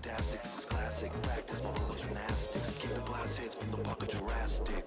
fantastic. This is classic. Practice my whole gymnastics. Keep the blast hits from the pocket Jurassic.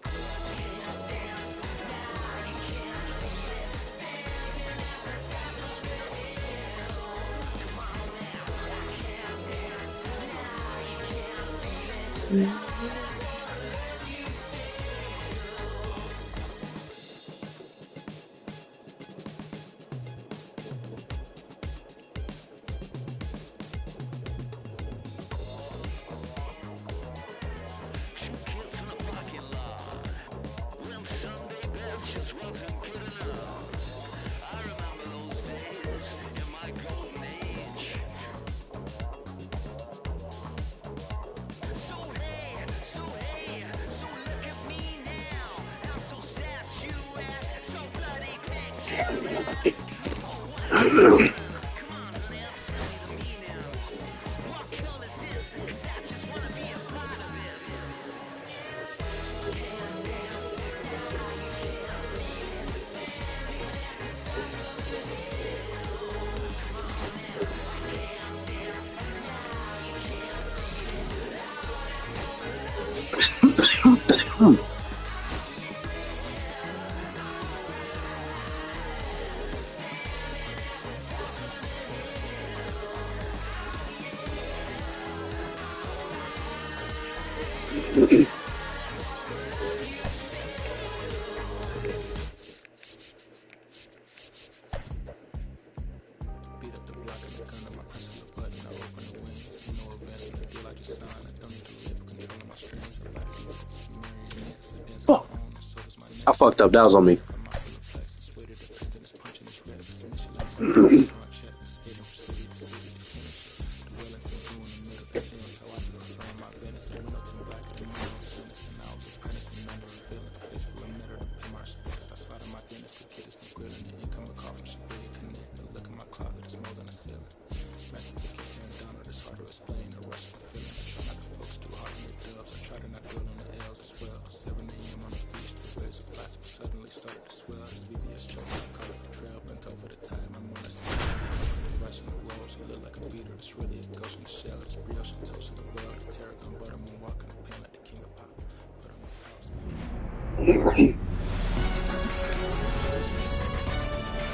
I fucked up. That was on me.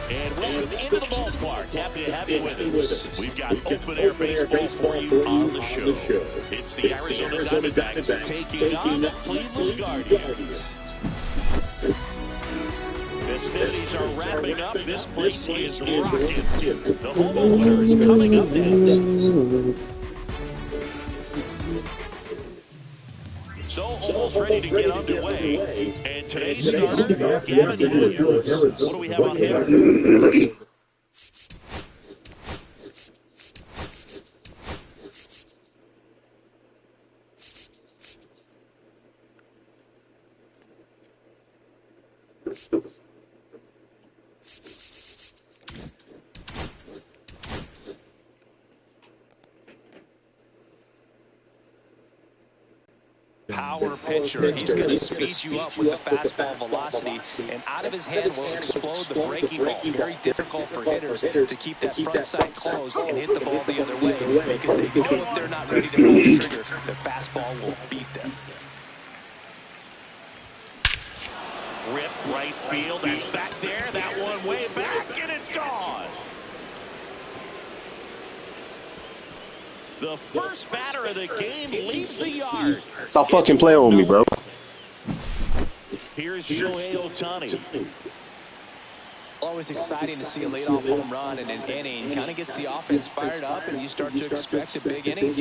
And welcome into the ballpark. Happy to have you with us. We've got open-air baseball for you on the show. It's the Arizona Diamondbacks taking on the Cleveland Guardians. Festivities are wrapping up. This place is rocking. The home opener is coming up next. So almost ready to get underway. And today's starter, Gavin Harris. What do we have on him? Power pitcher. He's going to speed you up with the fastball velocity, and out of his hand will explode the breaking ball. Very difficult for hitters to keep that front side closed and hit the ball the other way, because they know if they're not ready to pull the trigger, the fastball will beat them. Ripped right field. That's back there. That one way back, and it's gone. The first batter of the game leaves the yard. Stop fucking playing with me, bro. Here's Shohei Ohtani. Always exciting to see a leadoff home run in an inning. Kind of gets the offense fired up, and you start to expect a big inning.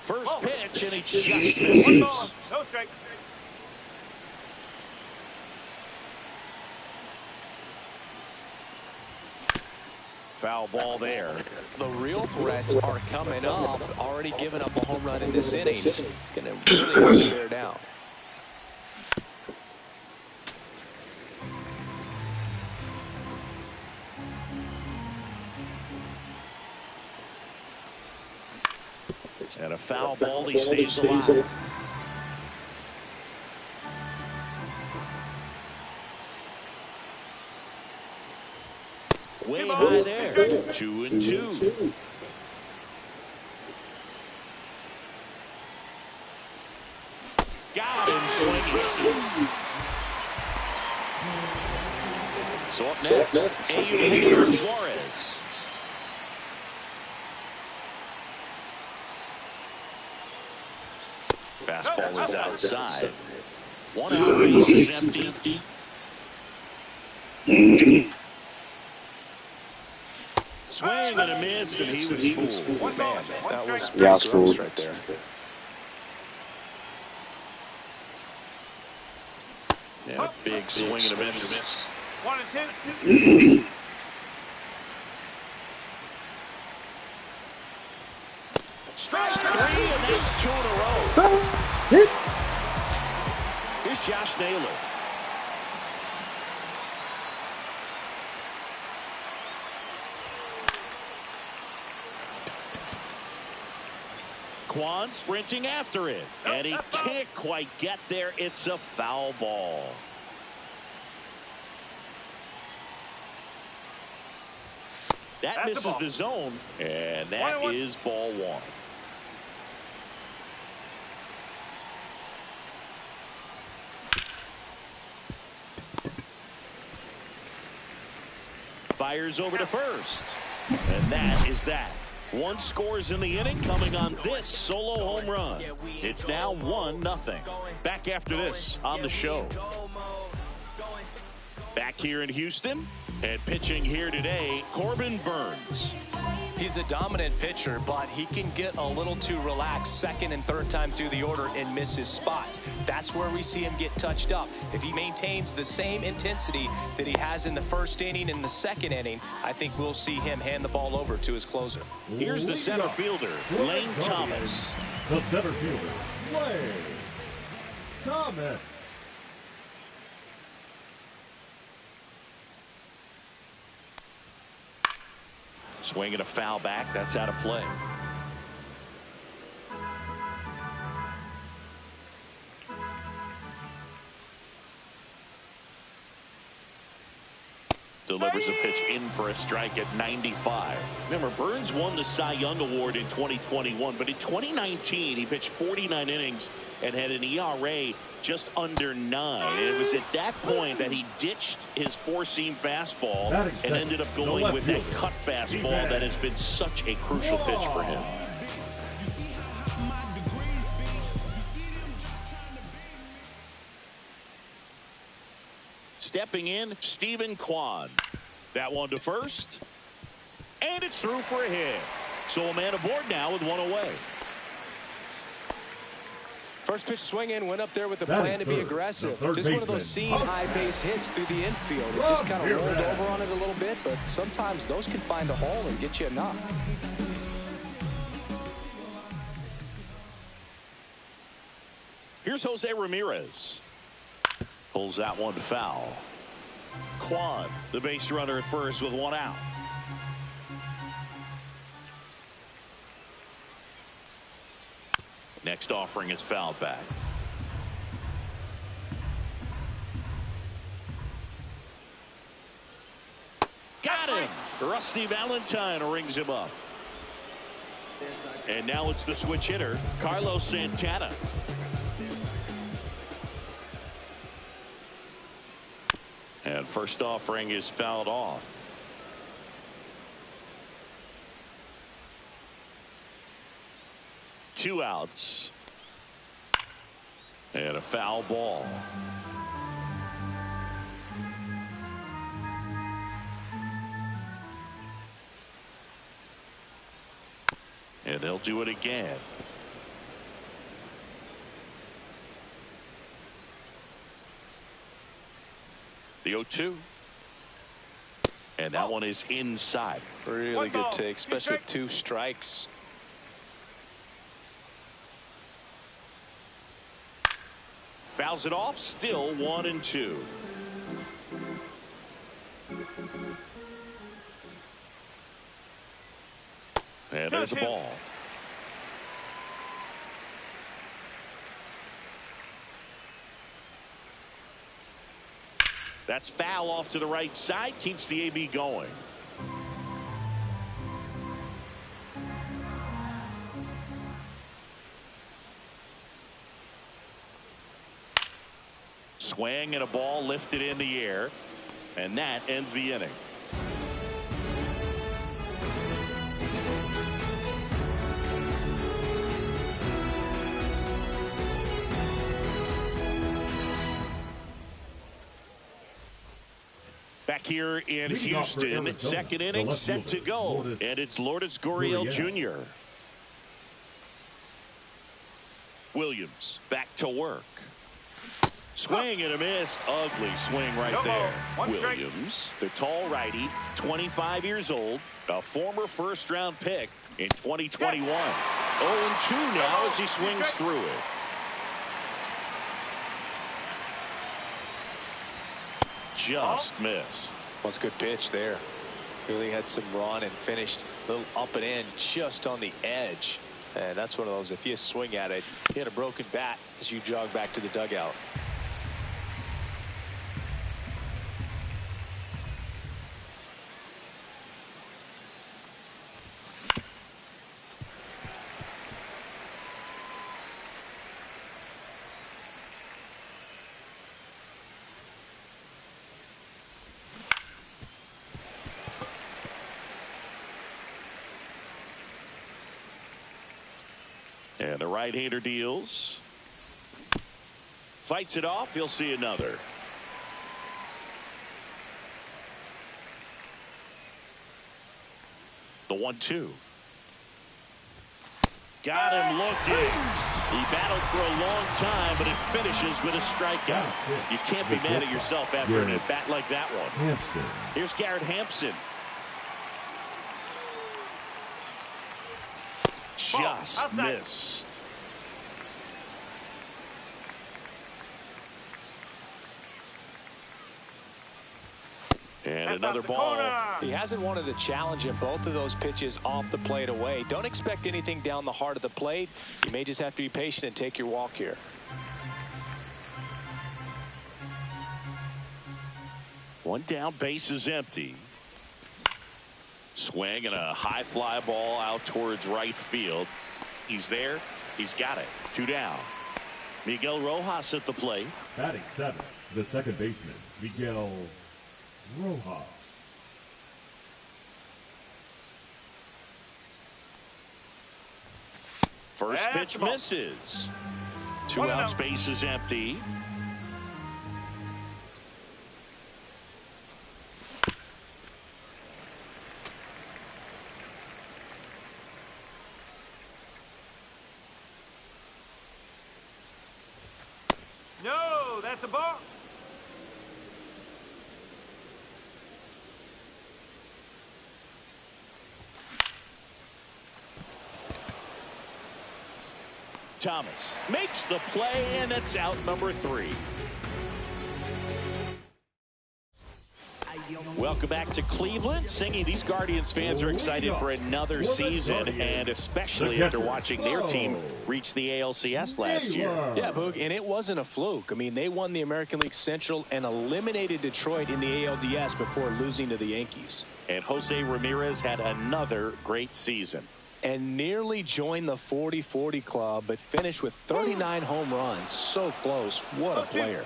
First pitch, and he just misses. No strike. Foul ball there. The real threats are coming up. Already giving up a home run in this inning. It's going to really hard to bear down. And a foul ball, he stays alive. Way high there. 2-2. Got him swinging. So up next, Eugenio Suarez. Fastball is outside. 1 out, base is empty. Swing and a miss, and he was fooled. Man, that was Yeah, gross right there. Yeah, big swing and a miss. 1-2. Strike 3, and that's 2 in a row. Here's Josh Naylor. Kwan sprinting after it, and he can't quite get there. It's a foul ball. That misses the zone, and that is ball 1. Fires over to first, and that is that. 1 scores in the inning coming on this solo home run. It's now 1-0. Back after this on the show. Back here in Houston and pitching here today, Corbin Burnes. He's a dominant pitcher, but he can get a little too relaxed second and third time through the order and miss his spots. That's where we see him get touched up. If he maintains the same intensity that he has in the first inning and the second inning, I think we'll see him hand the ball over to his closer. Here's the center fielder, Lane Thomas. The center fielder, Lane Thomas. Swinging a foul back. That's out of play. Delivers a pitch in for a strike at 95. Remember, Burnes won the Cy Young Award in 2021, but in 2019 he pitched 49 innings and had an ERA just under 9. And it was at that point that he ditched his four-seam fastball and ended up going with that cut fastball that has been such a crucial pitch for him. Stepping in, Stephen Kwan. That one to first. And it's through for a hit. So a man aboard now with 1 away. First pitch swing in, went up there with the plan to be aggressive. Just one of those seeing high base hits through the infield. It just kind of rolled over on it a little bit, but sometimes those can find a hole and get you a knock. Here's Jose Ramirez. Pulls that one foul. Kwan, the base runner at first with 1 out. Next offering is fouled back. Got him! Rusty Valentine rings him up. And now it's the switch hitter, Carlos Santana. And first offering is fouled off. Two outs. And a foul ball. And they'll do it again. The 0-2. And that one is inside. Really good take, especially with 2 strikes. Fouls it off, still 1-2. And there's a ball. That's foul off to the right side, keeps the AB going. Swing and a ball lifted in the air. And that ends the inning. Back here in Houston, second inning set to go, and it's Lourdes Gurriel Jr. Williams back to work. Swing and a miss. Ugly swing right there. Williams, the tall righty, 25 years old, a former first-round pick in 2021. 0-2 now as he swings through it. Just missed. That's a good pitch there. Really had some run and finished a little up and in just on the edge. And that's one of those, if you swing at it, you hit a broken bat as you jog back to the dugout. And the right-hander deals. Fights it off. He'll see another. The 1-2. Got him looking. He battled for a long time, but it finishes with a strikeout. You can't be mad at yourself after an at-bat like that one. Here's Garrett Hampson. Just missed. And another ball. He hasn't wanted to challenge him. Both of those pitches off the plate away. Don't expect anything down the heart of the plate. You may just have to be patient and take your walk here. One down, base is empty. Swing and a high fly ball out towards right field. He's there. He's got it. 2 down. Miguel Rojas at the plate. Batting 7, the second baseman, Miguel Rojas. First pitch misses. 2 outs, base is empty. No, that's a ball. Thomas makes the play, and it's out number 3. Welcome back to Cleveland. Singing, these Guardians fans are excited for another season, and especially after watching their team reach the ALCS last year. Yeah, Boog, and it wasn't a fluke. I mean, they won the American League Central and eliminated Detroit in the ALDS before losing to the Yankees. And Jose Ramirez had another great season. And nearly joined the 40-40 club, but finished with 39 home runs. So close. What a player.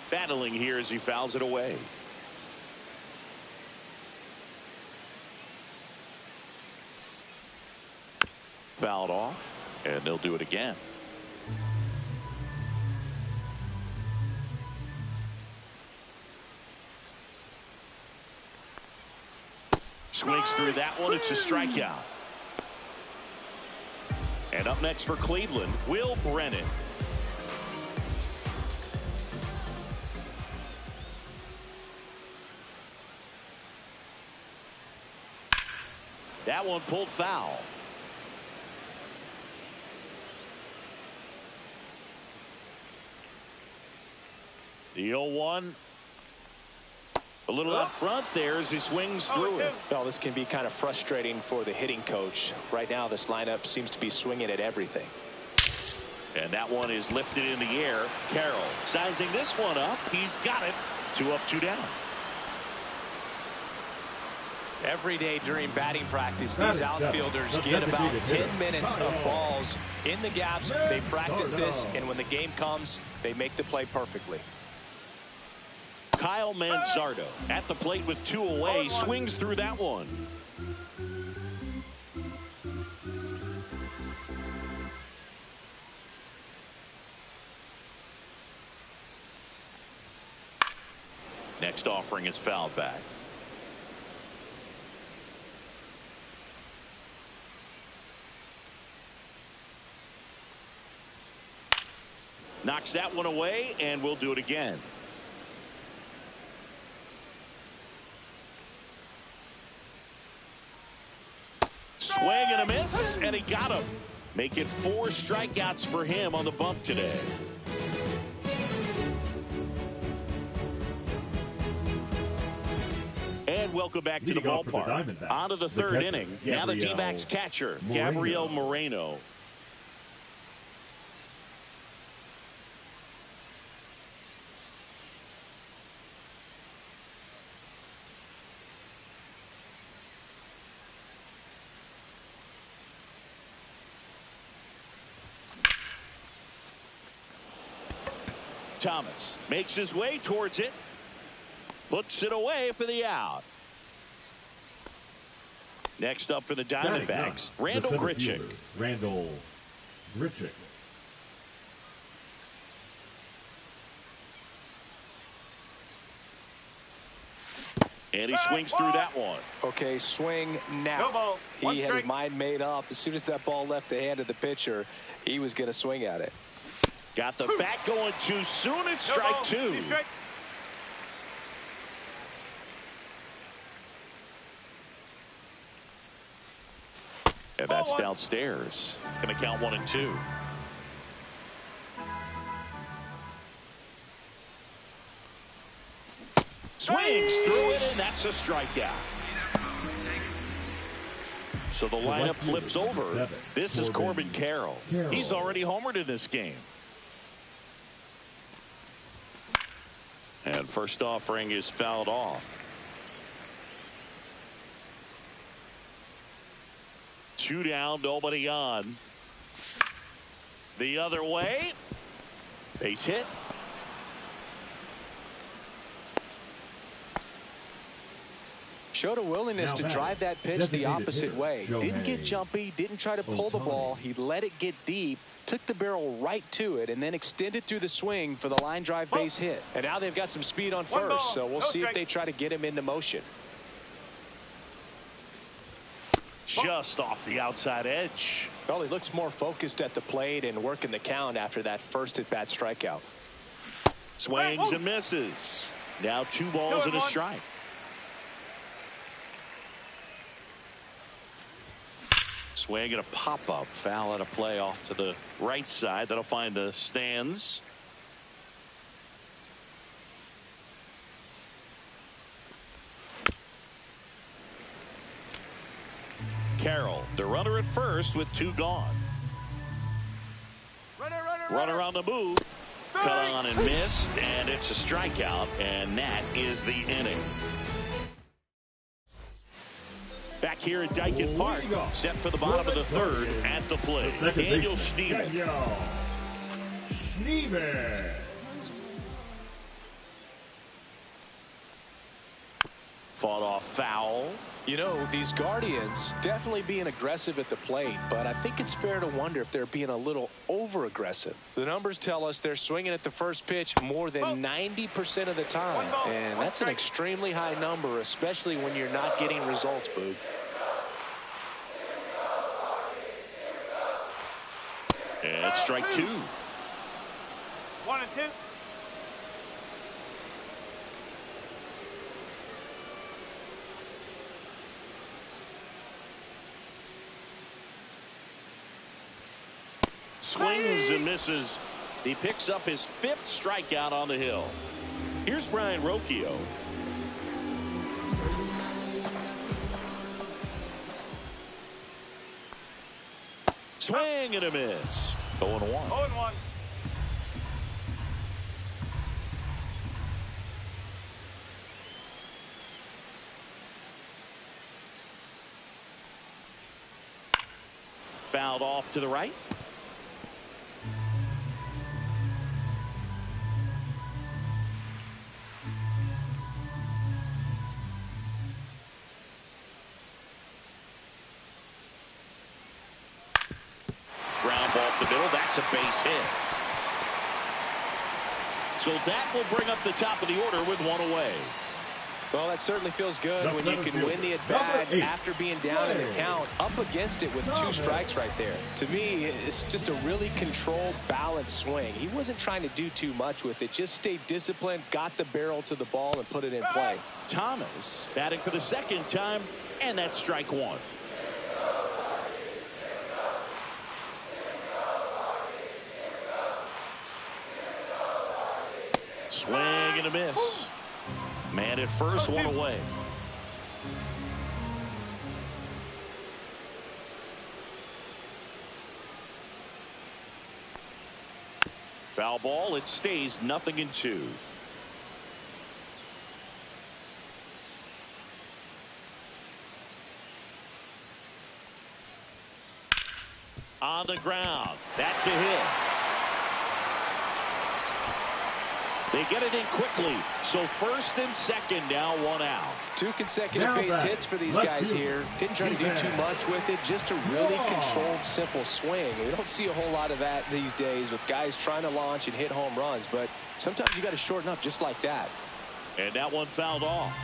Battling here as he fouls it away. Fouled off, and they'll do it again. Swings through that one. It's a strikeout. And up next for Cleveland, Will Brennan. That one pulled foul. The 0-1. A little out front there as he swings through it. Well, this can be kind of frustrating for the hitting coach. Right now, this lineup seems to be swinging at everything. And that one is lifted in the air. Carroll sizing this one up. He's got it. 2 up, 2 down. Every day during batting practice, these outfielders get about 10 minutes of balls in the gaps. They practice this, and when the game comes, they make the play perfectly. Kyle Manzardo at the plate with 2 away, swings through that one. Next offering is fouled back. Knocks that one away, and we'll do it again. Swing and a miss, and he got him. Make it 4 strikeouts for him on the bump today. And welcome back to the ballpark. On to the 3rd inning. Now the D-backs catcher, Gabriel Moreno. Thomas makes his way towards it. Puts it away for the out. Next up for the Diamondbacks, Randall Grichuk. Randall Grichuk. And he swings through that one. Okay, swing now. He had his mind made up. As soon as that ball left the hand of the pitcher, he was going to swing at it. Got the bat going too soon. It's strike 2. And that's downstairs. Going to count 1 and 2. Swings through it, and that's a strikeout. So the lineup flips over. This is Corbin Carroll. He's already homered in this game. And first offering is fouled off. 2 down, nobody on. The other way. Base hit. Showed a willingness to drive that pitch the opposite way. Didn't get jumpy, didn't try to pull the ball. He let it get deep, took the barrel right to it, and then extended through the swing for the line drive base hit. And now they've got some speed on first, so we'll see if they try to get him into motion. Just off the outside edge. Well, he looks more focused at the plate and working the count after that first at-bat strikeout. Swings and misses. Now 2 balls and a strike. Swing and a pop-up. Foul at a play off to the right side. That'll find the stands. Carroll, the runner at first with 2 gone. Runner on the move. Cut on and missed, and it's a strikeout, and that is the inning. Back here at Dyken Park, set for the bottom of the 3rd at the plate. Daniel Schneemann. Fought off foul. You know, these Guardians definitely being aggressive at the plate, but I think it's fair to wonder if they're being a little over-aggressive. The numbers tell us they're swinging at the first pitch more than 90% of the time, and that's an extremely high number, especially when you're not getting results, Boog. And strike 2. 1 and 2. Swings and misses. He picks up his 5th strikeout on the hill. Here's Brian Rocchio. Swing and a miss. 0-1. 0-1. fouled off to the right. Ground ball up the middle. That's a base hit. So that will bring up the top of the order with one away. Well, that certainly feels good when you can win the at-bat after being down in the count, up against it with 2 strikes right there. To me, it's just a really controlled, balanced swing. He wasn't trying to do too much with it. Just stayed disciplined, got the barrel to the ball, and put it in play. Thomas batting for the second time, and that's strike 1. Swing and a miss. Man at first, one away. Foul ball. It stays 0-2. On the ground. That's a hit. They get it in quickly. So first and second, now 1 out. 2 consecutive base hits for these guys here. Didn't try to do too much with it. Just a really controlled, simple swing. We don't see a whole lot of that these days with guys trying to launch and hit home runs. But sometimes you got to shorten up just like that. And that one fouled off.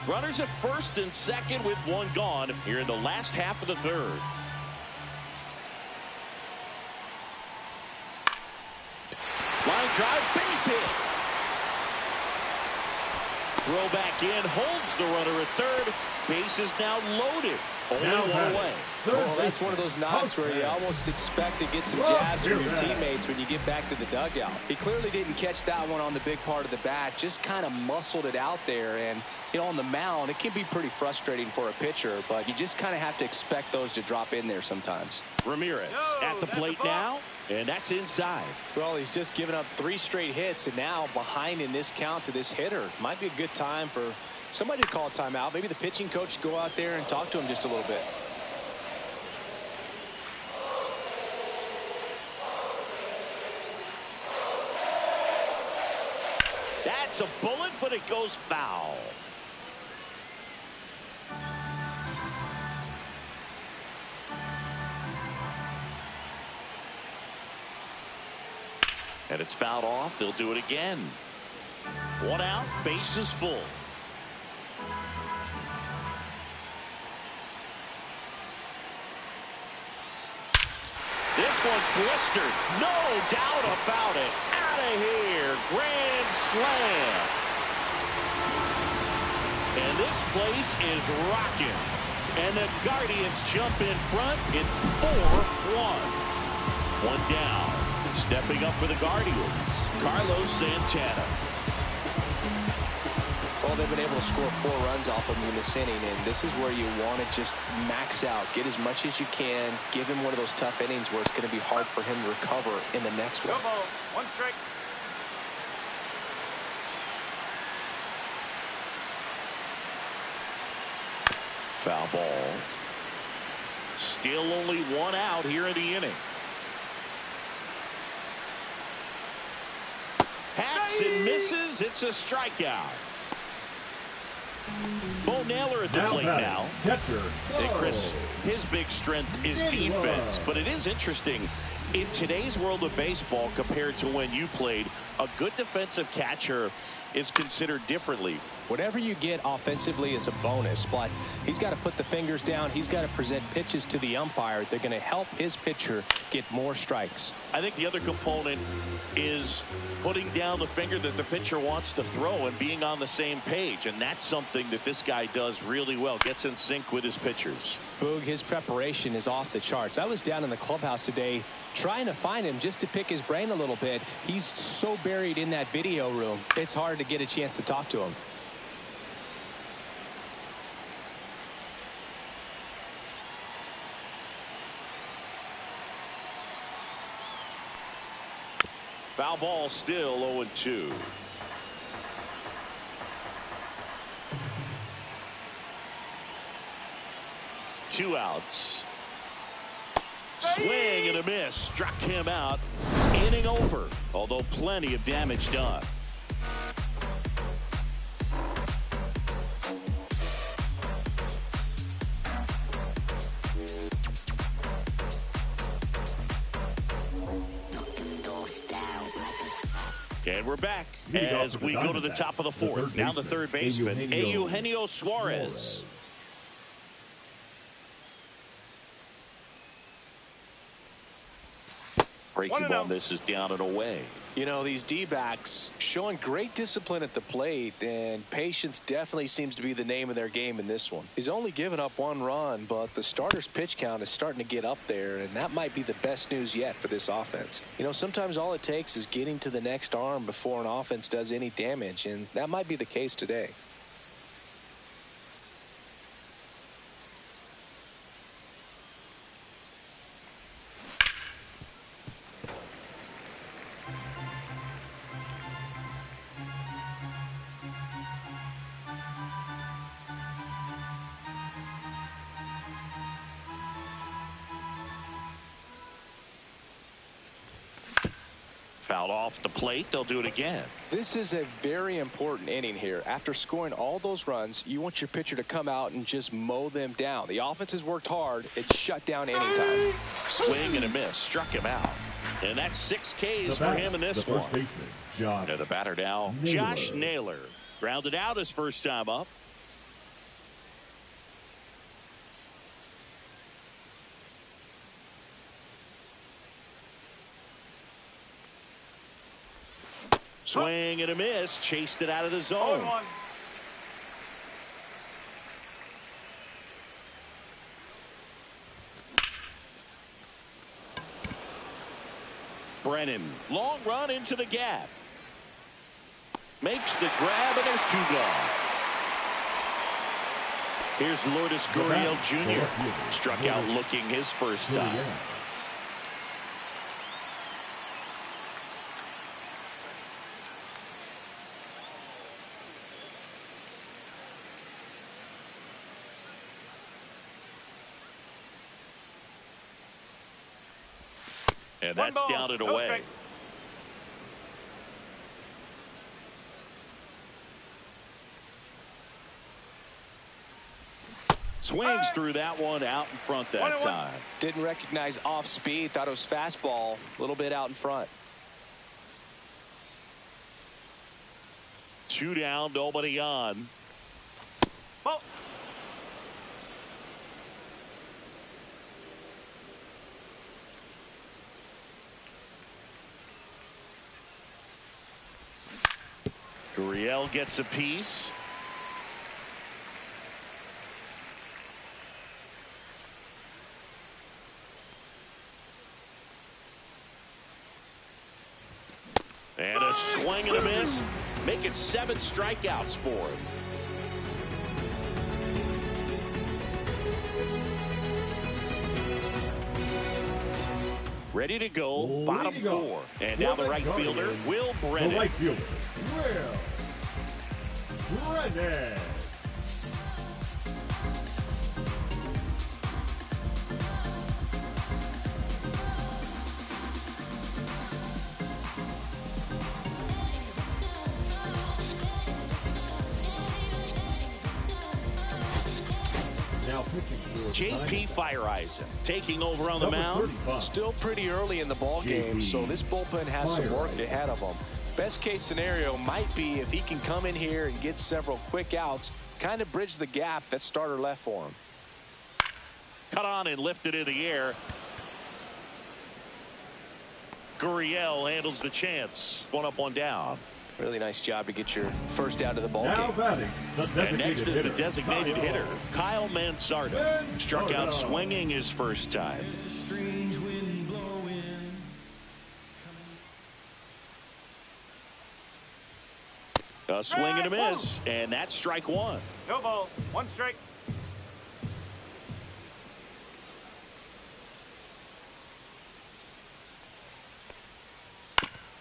Runners at first and second with 1 gone here in the last half of the third. Line drive, base hit. Throw back in, holds the runner at third. Base is now loaded. Only 1 away. Well, that's one of those knocks where you almost expect to get some jabs from your teammates when you get back to the dugout. He clearly didn't catch that one on the big part of the bat. Just kind of muscled it out there. And, you know, on the mound, it can be pretty frustrating for a pitcher, but you just kind of have to expect those to drop in there sometimes. Ramirez at the plate now, and that's inside. Well, he's just given up 3 straight hits, and now behind in this count to this hitter. Might be a good time for somebody to call a timeout. Maybe the pitching coach go out there and talk to him just a little bit. That's a bullet, but it goes foul. And it's fouled off. They'll do it again. 1 out, base is full. This one blistered. No doubt about it. Out of here. Grand slam. And this place is rocking. And the Guardians jump in front. It's 4-1. 1 down. Stepping up for the Guardians, Carlos Santana. Well, they've been able to score 4 runs off of him in this inning, and this is where you want to just max out, get as much as you can, give him one of those tough innings where it's going to be hard for him to recover in the next one. Go ball. 1 strike. Foul ball. Still only 1 out here in the inning. Hacks and misses. It's a strikeout. Bo Naylor at the plate now. Catcher. And Chris, his big strength is defense, but it is interesting. In today's world of baseball, compared to when you played, a good defensive catcher is considered differently. Whatever you get offensively is a bonus, but he's got to put the fingers down. He's got to present pitches to the umpire. They're going to help his pitcher get more strikes. I think the other component is putting down the finger that the pitcher wants to throw and being on the same page, and that's something that this guy does really well, gets in sync with his pitchers. Boog, his preparation is off the charts. I was down in the clubhouse today trying to find him just to pick his brain a little bit. He's so buried in that video room, it's hard to get a chance to talk to him. Foul ball, still 0-2. Two outs. Swing and a miss. Struck him out. Inning over, although plenty of damage done. And we're back as we go to the top of the fourth. Now the third baseman, Eugenio Suarez. Breaking ball, this is down and away. You know, these D-backs showing great discipline at the plate, and patience definitely seems to be the name of their game in this one. He's only given up 1 run, but the starter's pitch count is starting to get up there, and that might be the best news yet for this offense. You know, sometimes all it takes is getting to the next arm before an offense does any damage, and that might be the case today. Fouled off the plate. They'll do it again. This is a very important inning here. After scoring all those runs, you want your pitcher to come out and just mow them down. The offense has worked hard. It's shut down anytime. Swing and a miss. Struck him out. And that's 6 Ks for him in this one. Baseman, The batter now, Josh Naylor. Grounded out his first time up. Swing and a miss. Chased it out of the zone. 0-1. Brennan. Long run into the gap. Makes the grab, and there's 2 gone. Here's Lourdes Gurriel Jr. Struck out looking his first time. And that's down and away. Swings through that one out in front that time. Didn't recognize off speed. Thought it was fastball. A little bit out in front. 2 down, nobody on. Ball. Gurriel gets a piece. And a swing and a miss. Making 7 strikeouts for him. Ready to go, bottom 4. And now the right fielder, Will Brennan. The right fielder, Will Brennan. J.P. Fireisen taking over on the mound. Still pretty early in the ball game, so this bullpen has some work ahead of them. Best case scenario might be if he can come in here and get several quick outs, kind of bridge the gap that starter left for him. Cut on and lifted in the air. Gurriel handles the chance. 1 up, 1 down. Really nice job to get your first out of the ball game. Batting, and next is the designated hitter, Kyle Mansardo. Struck out swinging his first time. A swing and a miss, and that's strike 1. No ball. 1 strike.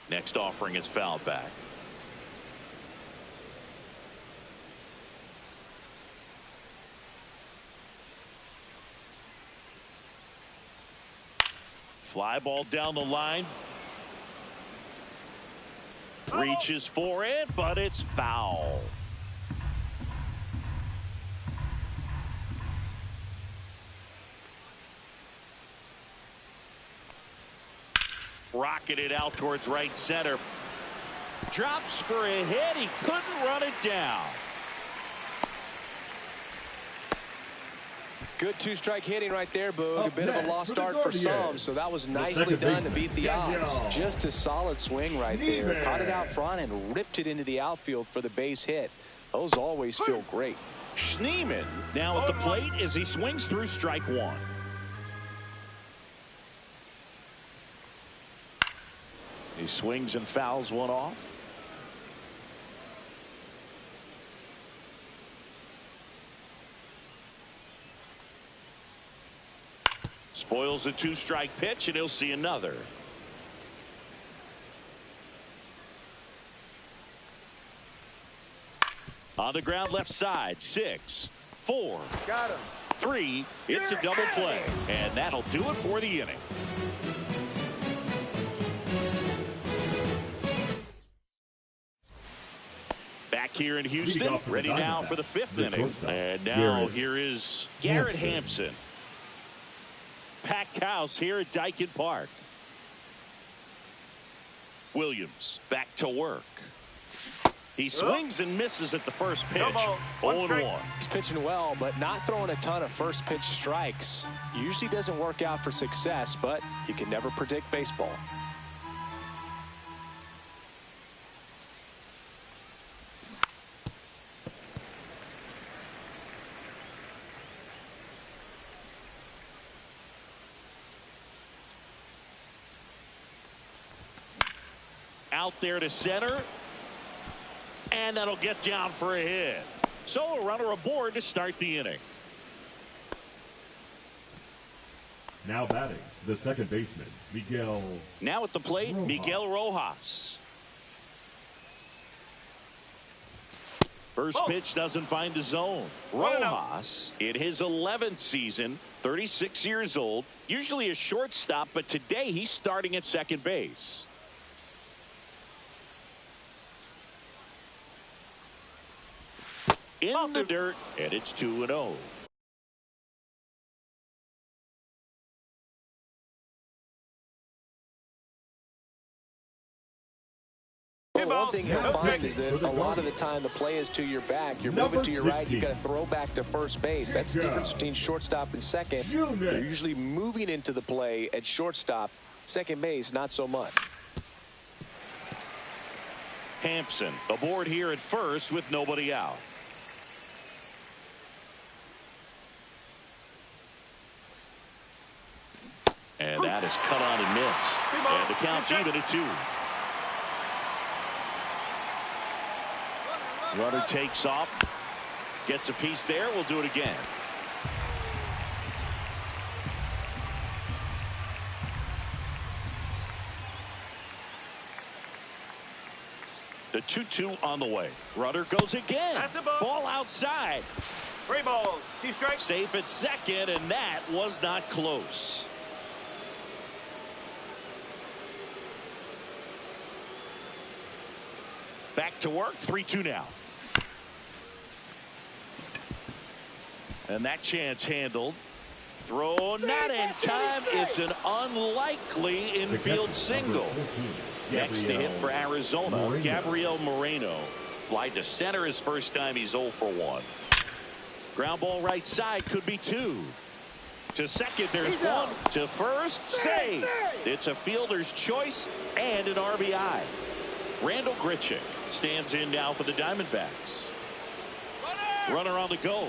Next offering is fouled back. Fly ball down the line. Reaches for it, but it's foul. Rocketed out towards right center. Drops for a hit. He couldn't run it down. Good two-strike hitting right there, Boog. A bit of a lost start for some, so that was nicely done to beat the odds. Just a solid swing right there. Caught it out front and ripped it into the outfield for the base hit. Those always feel great. Schneemann now at the plate as he swings through strike one. He swings and fouls one off. Spoils a two-strike pitch, and he'll see another. On the ground left side, 6, 4, 3. It's a double play, and that'll do it for the inning. Back here in Houston, ready now for the 5th inning. And now here is Garrett Hampson. Packed house here at Daikin Park. Williams back to work. He swings and misses at the first pitch. 0-1. He's pitching well, but not throwing a ton of first pitch strikes. Usually doesn't work out for success, but you can never predict baseball. Out there to center. And that'll get down for a hit. So a runner aboard to start the inning. Now batting, the second baseman, Miguel. Now at the plate, Rojas. Miguel Rojas. First pitch doesn't find the zone. Rojas, in his 11th season, 36 years old, usually a shortstop, but today he's starting at second base. In the dirt, and it's 2-0. One thing you'll find is that a lot of the time the play is to your back. You're moving to your right. You've got to throw back to first base. That's the difference between shortstop and second. You're usually moving into the play at shortstop. Second base, not so much. Hampson aboard here at first with nobody out. And that is cut on and missed. And the count's even at 2. Runner takes off. Gets a piece there. We'll do it again. The 2-2 on the way. Runner goes again. That's a ball. Ball outside. 3 balls, 2 strikes. Safe at second, and that was not close. Back to work, 3-2 now. And that chance handled. Throw not in time. It's an unlikely infield single. Next to hit for Arizona, Gabriel Moreno. Fly to center his first time. He's 0 for 1. Ground ball right side, could be 2. To second, there's 1. To first, save. It's a fielder's choice and an RBI. Randall Grichuk stands in now for the Diamondbacks. Runner on the go.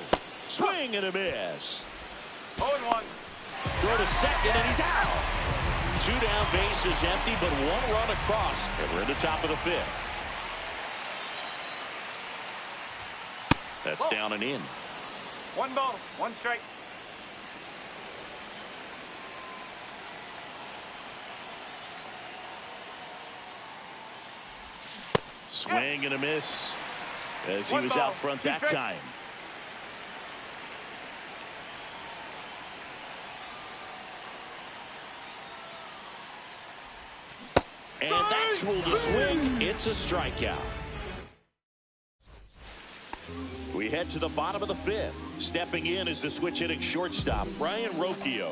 Swing and a miss. 0-1. Throw to second, and he's out. 2 down, base is empty, but 1 run across. And we're in the top of the 5th. That's down and in. 1 ball, 1 strike. Swing and a miss as he was out front that time. And that's ruled a swing. It's a strikeout. We head to the bottom of the fifth. Stepping in is the switch hitting shortstop, Ryan Rocchio.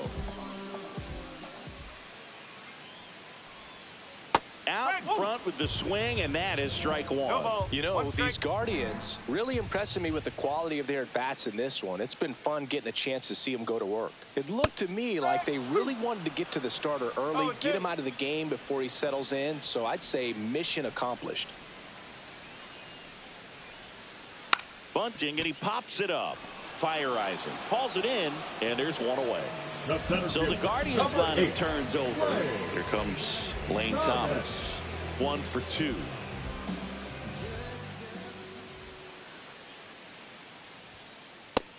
Out front with the swing, and that is strike one. You know, these Guardians really impressing me with the quality of their at-bats in this one. It's been fun getting a chance to see them go to work. It looked to me like they really wanted to get to the starter early, get him out of the game before he settles in, so I'd say mission accomplished. Bunting, and he pops it up. Fireisen hauls it in, and there's one away. So the Guardians lineup turns over. Here comes Lane Thomas. 1 for 2.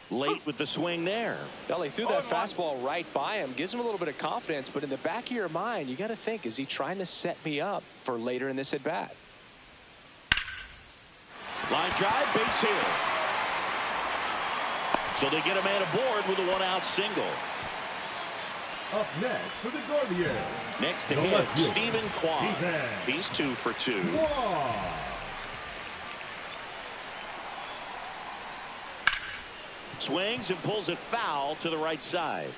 Late with the swing there. Well, he threw that fastball right by him. Gives him a little bit of confidence, but in the back of your mind, you got to think, is he trying to set me up for later in this at-bat? Line drive, base hit. So they get a man aboard with a one-out single. Up next for the Guardians. Next to him, Stephen Kwan. He's 2 for 2. Swings and pulls it foul to the right side.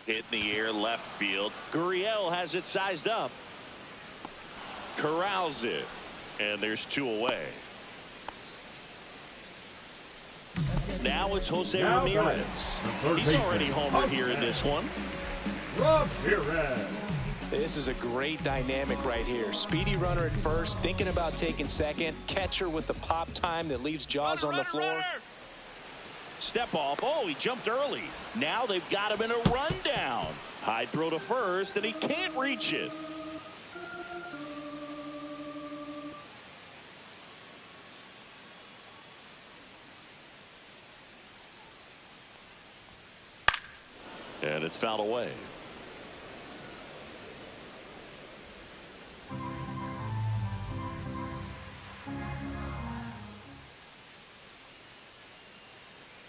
Hit in the air, left field. Gurriel has it sized up. Corrals it. And there's 2 away. Now it's Jose Ramirez. He's already homered here in this one. Ramirez. This is a great dynamic right here. Speedy runner at first, thinking about taking second. Catcher with the pop time that leaves Jaws on the floor. Step off. Oh, he jumped early. Now they've got him in a rundown. High throw to first, and he can't reach it. And it's fouled away.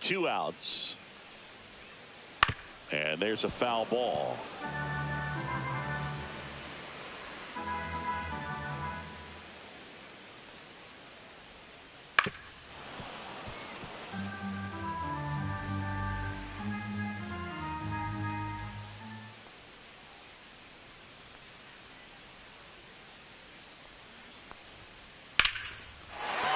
Two outs. And there's a foul ball.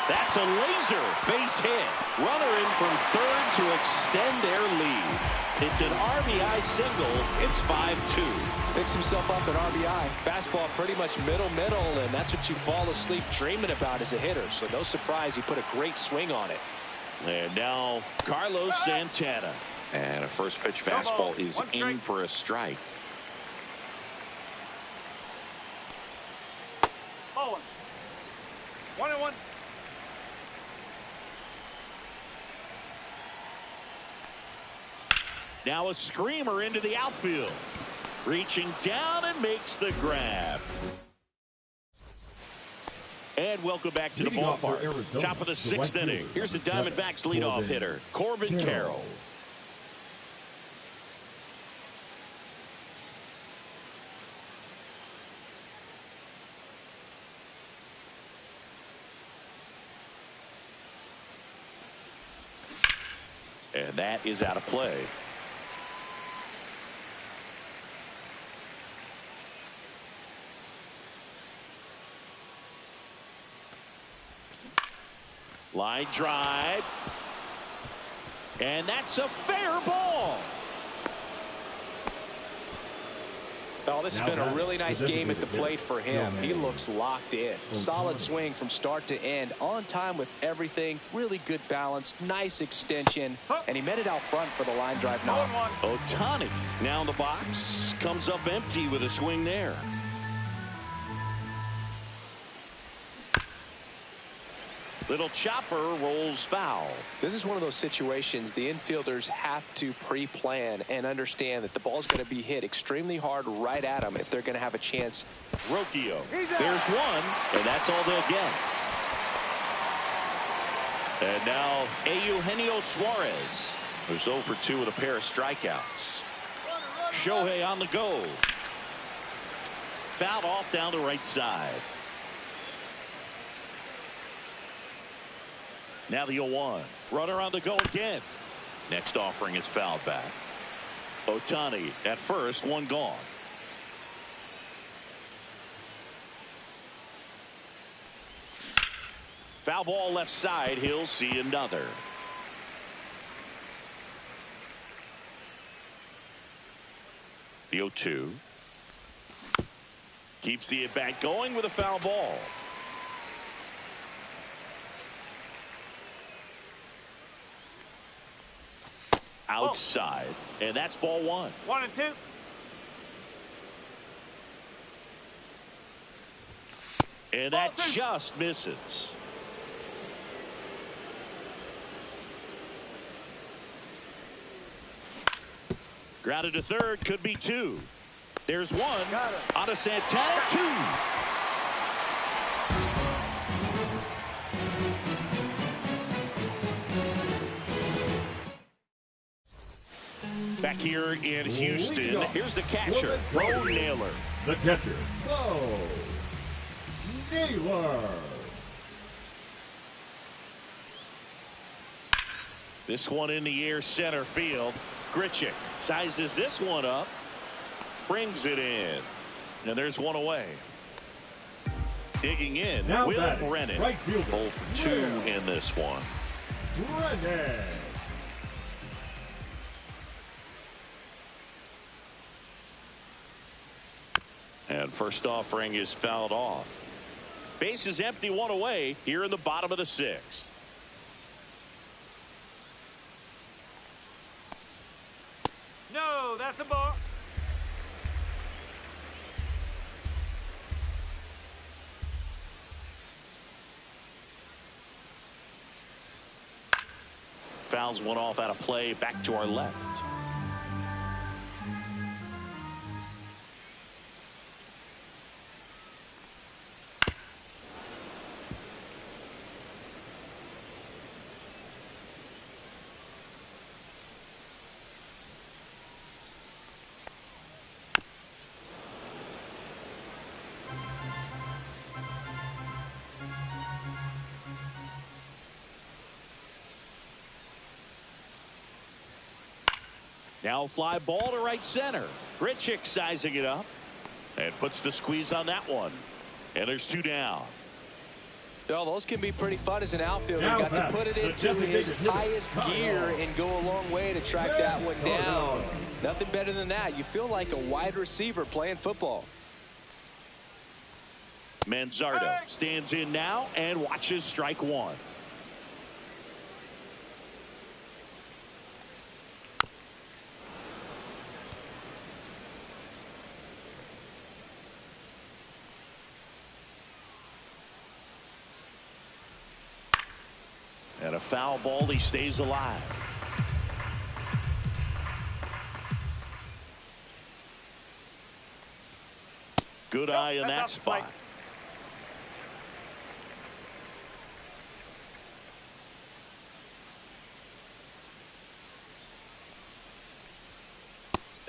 That's a laser base hit. Runner in from third to extend their lead. It's an RBI single. It's 5-2. Picks himself up at RBI. Fastball pretty much middle, and that's what you fall asleep dreaming about as a hitter. So no surprise he put a great swing on it. And now Carlos Santana. And a first pitch fastball is in for a strike. Ball 1-1. Now a screamer into the outfield. Reaching down and makes the grab. And welcome back to the ballpark. Top of the 6th inning. Here's the Diamondbacks leadoff hitter, Corbin Carroll. And that is out of play. Line drive. And that's a fair ball. Oh, this has been a really nice game at the plate for him. He looks locked in. Solid swing from start to end. On time with everything. Really good balance. Nice extension. And he met it out front for the line drive knock. Ohtani now in the box. Comes up empty with a swing there. Little chopper rolls foul. This is one of those situations the infielders have to pre-plan and understand that the ball's going to be hit extremely hard right at them if they're going to have a chance. Rocchio. There's one, and that's all they'll get. And now Eugenio Suarez. Who's 0 for 2 with a pair of strikeouts. Shohei on the go. Fouled off down the right side. Now the 0-1. Runner on the go again. Next offering is fouled back. Ohtani at first, one gone. Foul ball left side. He'll see another. The 0-2. Keeps the at bat going with a foul ball. Outside. And that's ball 1. 1-2. And that just misses. Grounded to third, could be 2. There's 1 out of Santana. 2. Back here in Houston, here's the catcher, Bo Naylor. The catcher, Bo Naylor. This one in the air, center field. Grichuk sizes this one up, brings it in, and there's one away. Digging in, Now Will batting, Brennan. right fielder, 0 for 2 in this one. Brennan. And first offering is fouled off. Base is empty, one away here in the bottom of the 6th. No, that's a ball. Fouls one off out of play, back to our left. Now fly ball to right center. Grichuk sizing it up and puts the squeeze on that one. And there's 2 down. Well, those can be pretty fun as an outfielder. Now Got to back, put it the into his designated hitter, highest gear and go a long way to track that one down. Nothing better than that. You feel like a wide receiver playing football. Manzardo stands in now and watches strike 1. And a foul ball, he stays alive. Good eye in that spot.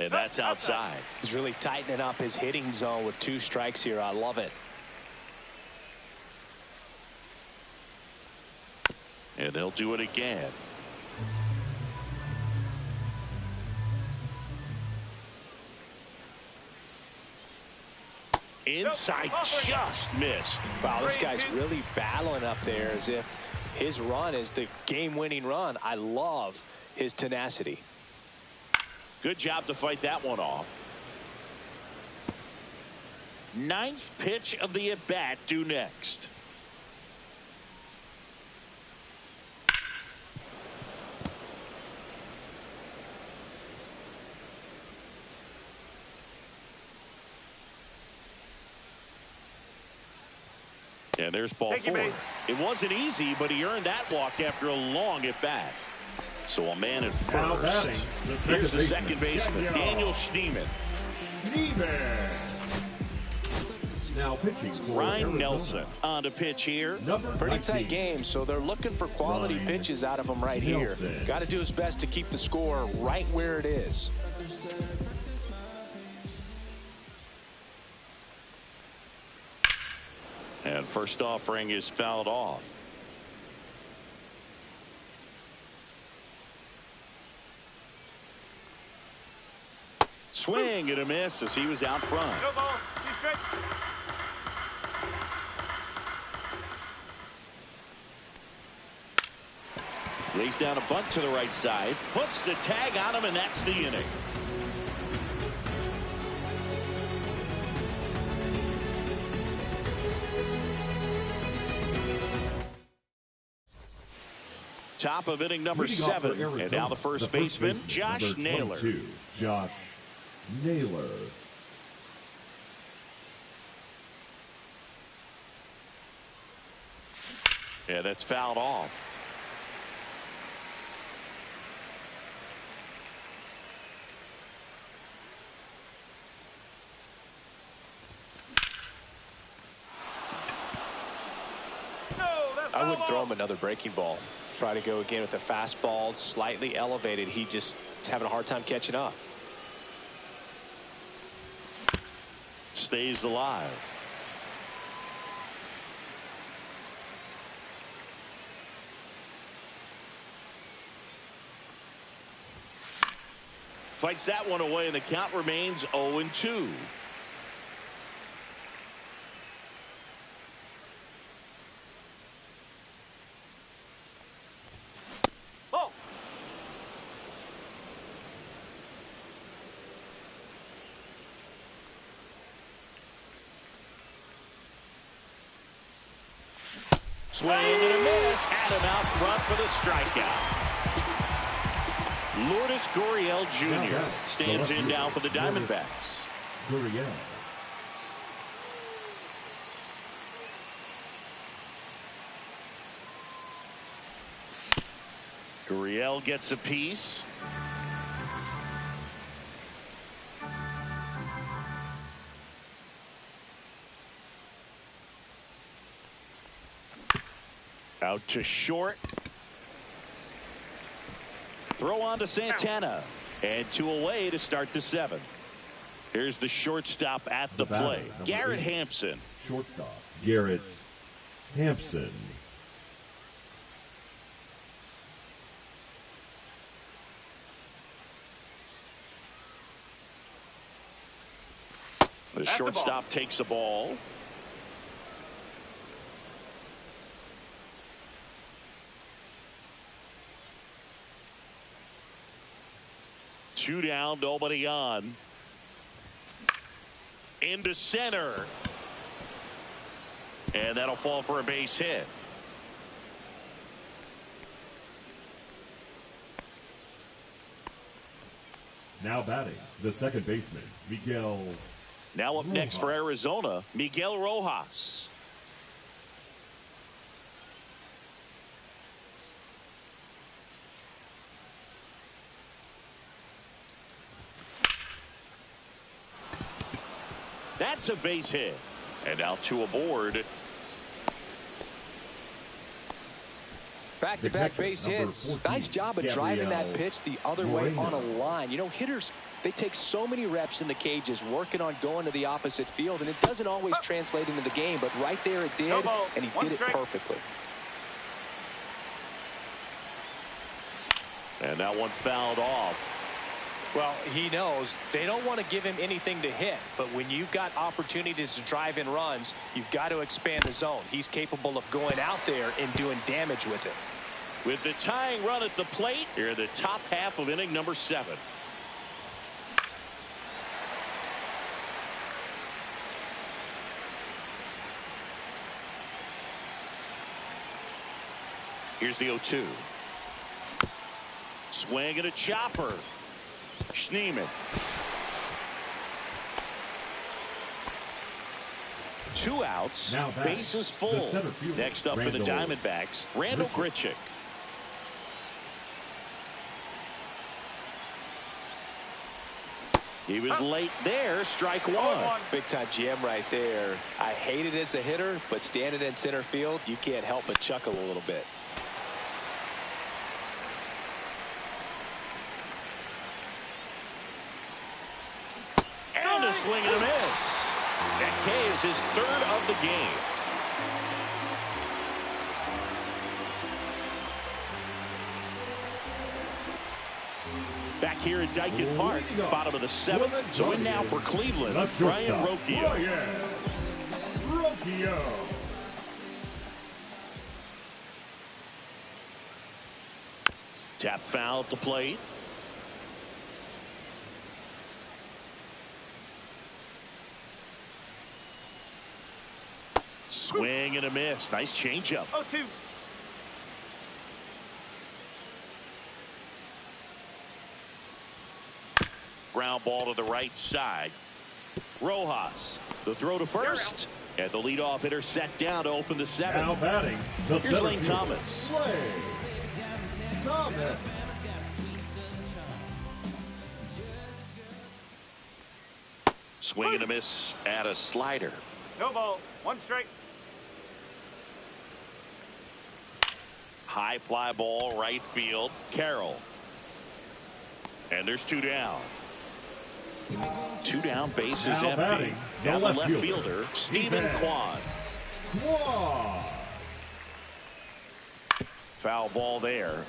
And that's outside. He's really tightening up his hitting zone with 2 strikes here. I love it. And they'll do it again. Inside, just missed. Wow, this guy's really battling up there as if his run is the game-winning run. I love his tenacity. Good job to fight that one off. 9th pitch of the at-bat due next. And there's ball 4. It wasn't easy, but he earned that walk after a long at bat. So a man at first. Here's the second baseman, Daniel Schneemann. Now now pitching for Ryan Arizona. Nelson on to pitch here. Pretty tight game, so they're looking for quality Ryan pitches out of him right here. Nelson. Got to do his best to keep the score right where it is. And first offering is fouled off. Swing and a miss as he was out front. Go ball. Two straight. Lays down a bunt to the right side. Puts the tag on him, and that's the inning. Top of inning number 7. And now the first baseman, Josh Naylor. Josh Naylor. Yeah, that's fouled off. I wouldn't throw him another breaking ball. Try to go again with the fastball, slightly elevated. He just is having a hard time catching up. Stays alive. Fights that one away, and the count remains 0-2. Swing and a miss. Had him out front for the strikeout. Lourdes Gurriel Jr. stands in now for the Diamondbacks. Gurriel. Gurriel gets a piece. Out to short. Throw on to Santana. And 2 away to start the 7th. Here's the shortstop at the plate, Garrett Hampson. Shortstop, Garrett Hampson. The shortstop takes a ball. Two down, nobody on. Into center. And that'll fall for a base hit. Now batting, the second baseman, Miguel. Now up next for Arizona, Miguel Rojas. That's a base hit. And now 2 aboard. Back-to-back base hits. Nice job of driving that pitch the other way on a line. You know, hitters, they take so many reps in the cages working on going to the opposite field, and it doesn't always translate into the game, but right there it did, and he did it perfectly. And that one fouled off. Well, he knows they don't want to give him anything to hit, but when you've got opportunities to drive in runs, you've got to expand the zone. He's capable of going out there and doing damage with it. With the tying run at the plate, here in the top half of inning number 7. Here's the 0-2. Swing and a chopper. Schneemann. 2 outs. Bases full. Next up for the Diamondbacks, Randall Grichuk. He was late there. Strike one. Big time jam right there. I hate it as a hitter, but standing in center field, you can't help but chuckle a little bit. And a swing and a miss. That K is his third of the game. Back here at Dyken Park, bottom of the seventh. So in now for Cleveland, Brian Rocchio. Tap foul at the plate. Swing and a miss. Nice changeup. 0-2. Ground ball to the right side. Rojas, the throw to first. And the leadoff hitter set down to open the seventh. Now batting, the Here's Lane Thomas. Thomas. Swing and a miss at a slider. No ball. 1 strike. High fly ball right field. Carroll. And there's 2 down. 2 down, base is Now empty. batting, the Down the left left fielder, fielder, Stephen Kwan. Foul ball there.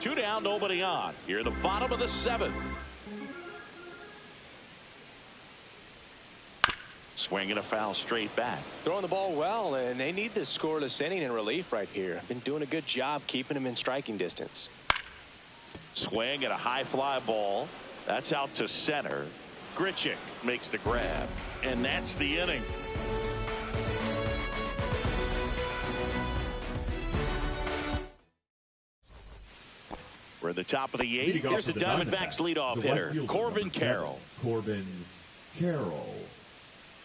2 down, nobody on. Here at the bottom of the 7th. Swinging a foul straight back. Throwing the ball well, and they need this scoreless inning in relief right here. Been doing a good job keeping him in striking distance. Swing at a high fly ball. That's out to center. Grichuk makes the grab. And that's the inning. We're at the top of the 8th. Here's the Diamondbacks leadoff hitter, Corbin Carroll. Corbin Carroll.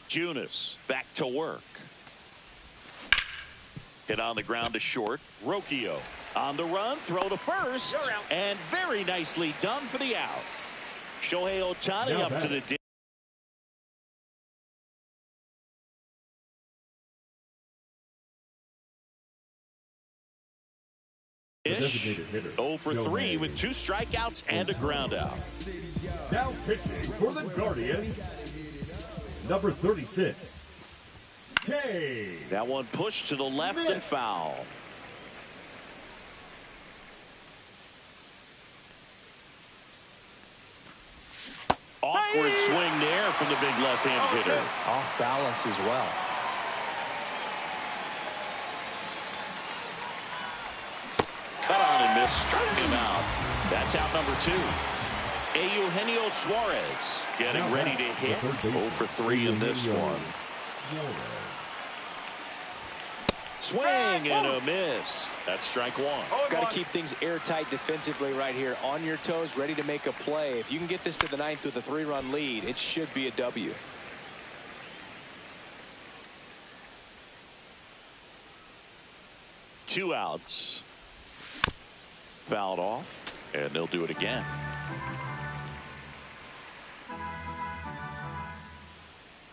Junis back to work. Hit on the ground to short. Rocchio on the run. Throw to first. And very nicely done for the out. Shohei Ohtani up to the dish. Hitter, 0 for 3 with 2 strikeouts and a ground out. Now pitching for the Guardians, number 36, K. That one pushed to the left and foul. Awkward swing there from the big left-handed hitter. Off balance as well. Cut on and miss, striking him out. That's out number 2. Eugenio Suarez getting ready to hit. 0 for 3 in this one. Swing and a miss. That's strike 1. Got to keep things airtight defensively right here. On your toes, ready to make a play. If you can get this to the 9th with a 3-run lead, it should be a W. Two outs. Fouled off, and they'll do it again.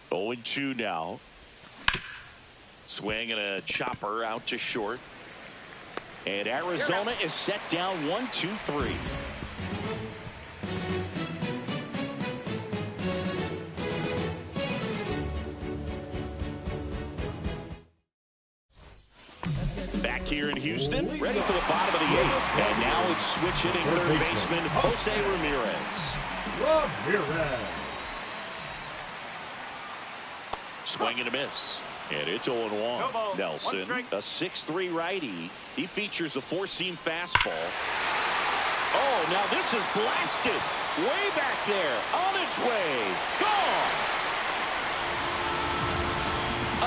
Oh, 0-2 now. Swing and a chopper out to short. And Arizona is set down 1-2-3. Back here in Houston, ready for the bottom of the 8th. And now it's switch hitting third baseman Jose Ramirez. Swing and a miss. And it's 0-1. Nelson, a 6'3" righty. He features a 4-seam fastball. Oh, now this is blasted. Way back there. On its way. Gone.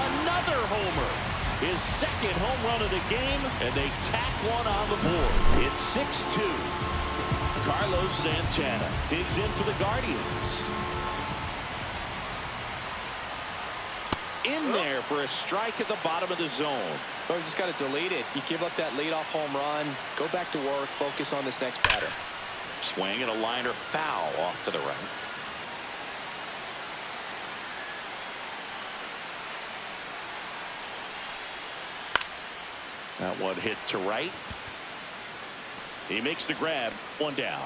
Another homer. His second home run of the game, and they tack one on the board. It's 6-2. Carlos Santana digs in for the Guardians. In there for a strike at the bottom of the zone. But you just got to delete it. You give up that leadoff home run, go back to work, focus on this next batter. Swing and a liner foul off to the right. That one hit to right. He makes the grab. One down.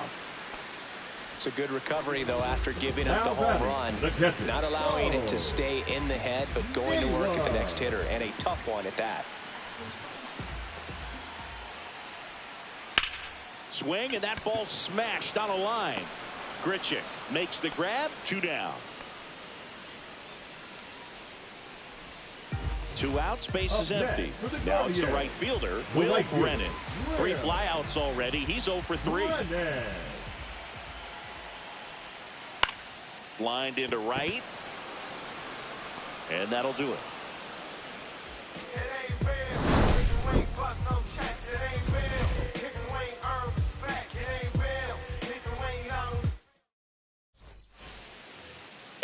It's a good recovery, though, after giving up the home run. Not allowing it to stay in the head, but going to work at the next hitter, and a tough one at that. Swing, and that ball smashed on a line. Grichuk makes the grab. 2 down. 2 outs, base is empty. Now it's the right fielder, Will Brennan. 3 flyouts already. He's 0 for 3. Lined into right. And that'll do it.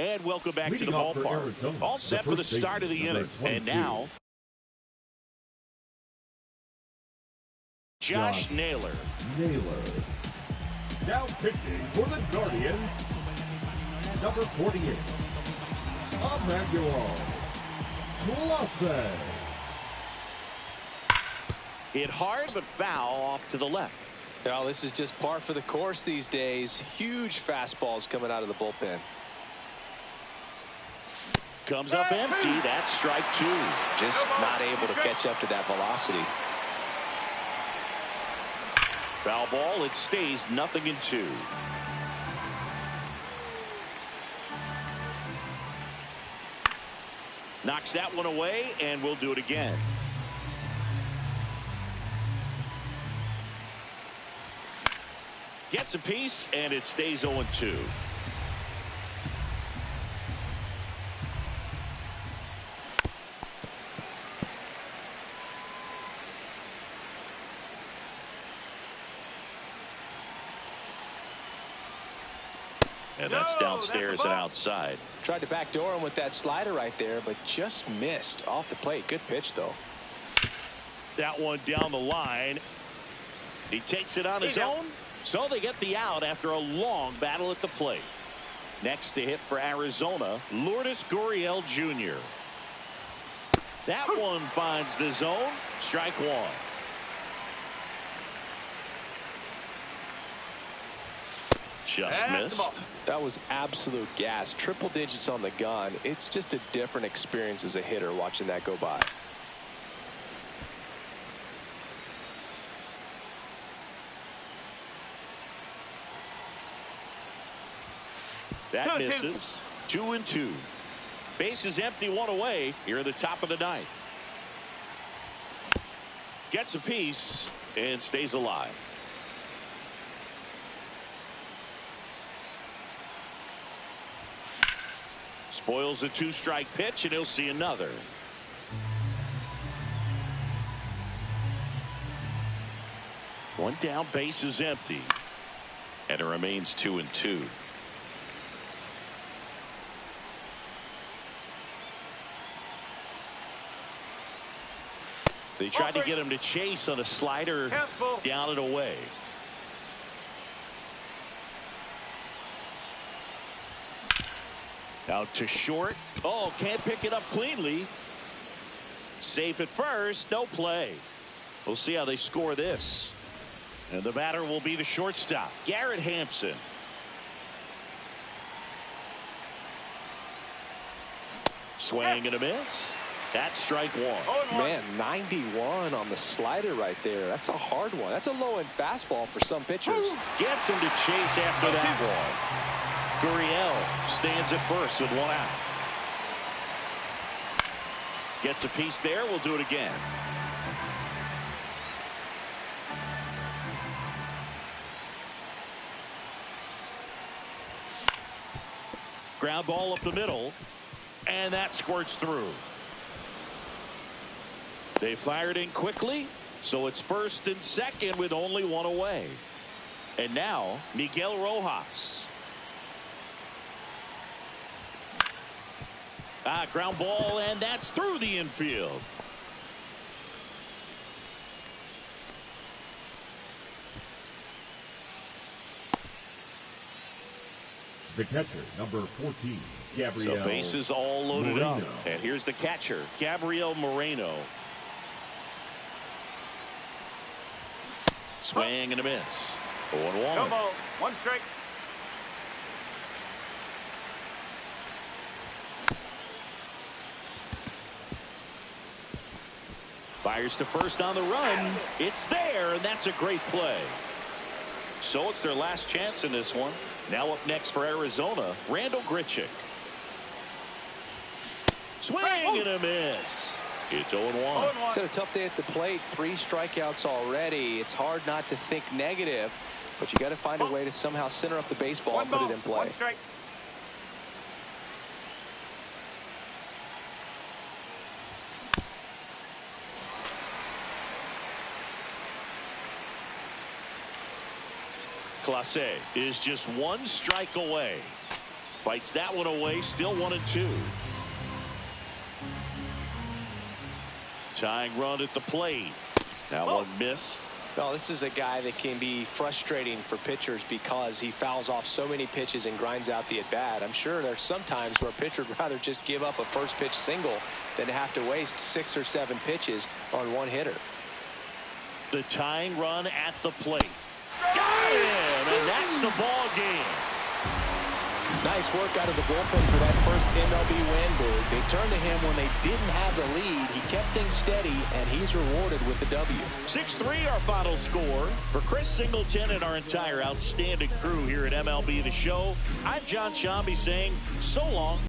And welcome back to the ballpark. All set for the start of the inning. And now, Josh Naylor. Now pitching for the Guardians, number 48, Emmanuel Clase. Hit hard but foul off to the left. Well, this is just par for the course these days. Huge fastballs coming out of the bullpen. Comes up empty. That's strike 2. Just not able to catch up to that velocity. Foul ball. It stays 0-2. Knocks that one away, and we'll do it again. Gets a piece, and it stays 0-2. And that's downstairs and outside. Tried to backdoor him with that slider right there, but just missed off the plate. Good pitch, though. That one down the line. He takes it on his own, so they get the out after a long battle at the plate. Next to hit for Arizona, Lourdes Gurriel Jr. That one finds the zone. Strike 1. Just missed. That was absolute gas. Triple digits on the gun. It's just a different experience as a hitter watching that go by. That misses. 2-2. Base is empty, 1 away here in the top of the 9th. Gets a piece and stays alive. Spoils a 2-strike pitch, and he'll see another. One down, base is empty. And it remains 2-2. They tried to get him to chase on a slider down and away. Out to short. Oh, can't pick it up cleanly. Safe at first. No play. We'll see how they score this. And the batter will be the shortstop, Garrett Hampson. Swing and a miss. That's strike 1. Man, 91 on the slider right there. That's a hard one. That's a low-end fastball for some pitchers. Gets him to chase after that one. Gurriel stands at first with 1 out. Gets a piece there. We'll do it again. Ground ball up the middle, and that squirts through. They fired in quickly, so it's first and second with only 1 away. And now Miguel Rojas. Ground ball, and that's through the infield. The catcher, number 14, Gabriel. So bases all loaded Moreno. up. And here's the catcher, Gabriel Moreno. Swing and a miss. 0-1. No ball. One strike. Fires to first on the run. It's there, and that's a great play. So it's their last chance in this one. Now up next for Arizona, Randall Grichuk. Swing and a miss. It's 0-1. It's had a tough day at the plate. 3 strikeouts already. It's hard not to think negative, but you got to find a way to somehow center up the baseball and put it in play. One strike. Clase is just 1 strike away. Fights that one away, still 1-2. Tying run at the plate. That one missed. Well, this is a guy that can be frustrating for pitchers because he fouls off so many pitches and grinds out the at-bat. I'm sure there's some times where a pitcher would rather just give up a first pitch single than to have to waste 6 or 7 pitches on one hitter. The tying run at the plate. Got him, and that's the ball game. Nice work out of the bullpen for that first MLB win, Boog. They turned to him when they didn't have the lead. He kept things steady, and he's rewarded with the W. 6-3 our final score. For Chris Singleton and our entire outstanding crew here at MLB The Show, I'm John Shambi saying so long.